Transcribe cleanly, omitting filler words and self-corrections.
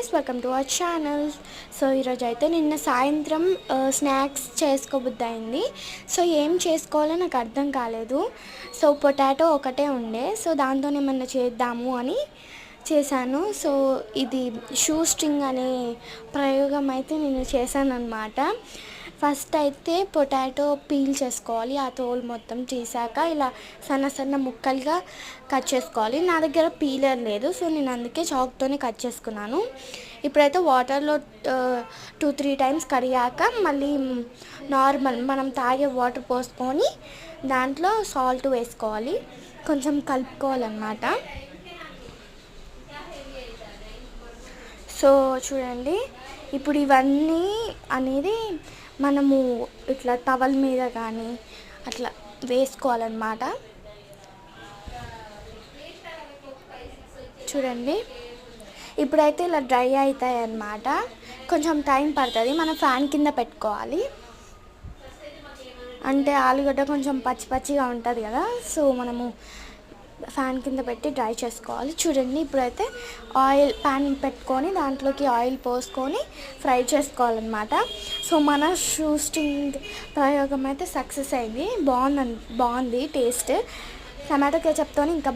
Guys, welcome to our channel. So ఈరోజు అయితే నిన్న సాయంత్రం స్నాక్స్ చేసుకోబుద్ది అయింది. సో ఏం చేసుకోవాలో నాకు అర్థం కాలేదు. సో పొటాటో ఒకటే ఉండే, సో దాంతో ఏమన్నా చేద్దాము అని చేశాను. సో ఇది షూ స్ట్రింగ్ అనే ప్రయోగం అయితే నేను చేశాను అనమాట. ఫస్ట్ అయితే పొటాటో పీల్ చేసుకోవాలి. ఆ తోలు మొత్తం తీసాక ఇలా సన్న సన్న ముక్కలుగా కట్ చేసుకోవాలి. నా దగ్గర పీలర్ లేదు, సో నేను అందుకే చాక్తోనే కట్ చేసుకున్నాను. ఇప్పుడైతే వాటర్లో 2-3 టైమ్స్ కడిగాక మళ్ళీ నార్మల్ మనం తాగే వాటర్ పోసుకొని దాంట్లో సాల్ట్ వేసుకోవాలి, కొంచెం కలుపుకోవాలన్నమాట. సో చూడండి, ఇప్పుడు ఇవన్నీ అనేది మనము ఇట్లా టవల్ మీద కానీ అట్లా వేసుకోవాలన్నమాట. చూడండి, ఇప్పుడైతే ఇలా డ్రై అవుతాయి అన్నమాట. కొంచెం టైం పడుతుంది, మనం ఫ్యాన్ కింద పెట్టుకోవాలి. అంటే ఆలుగడ్డ కొంచెం పచ్చి పచ్చిగా ఉంటుంది కదా, సో మనము ఫ్యాన్ కింద పెట్టి డ్రై చేసుకోవాలి. చూడండి, ఇప్పుడైతే ఆయిల్ ప్యాన్ పెట్టుకొని దాంట్లోకి ఆయిల్ పోసుకొని ఫ్రై చేసుకోవాలన్నమాట. సో మన షూ స్ట్రింగ్ ప్రయోగం అయితే సక్సెస్ అయింది. బాగుంది టేస్ట్. టమాటో కేచప్తో ఇంకా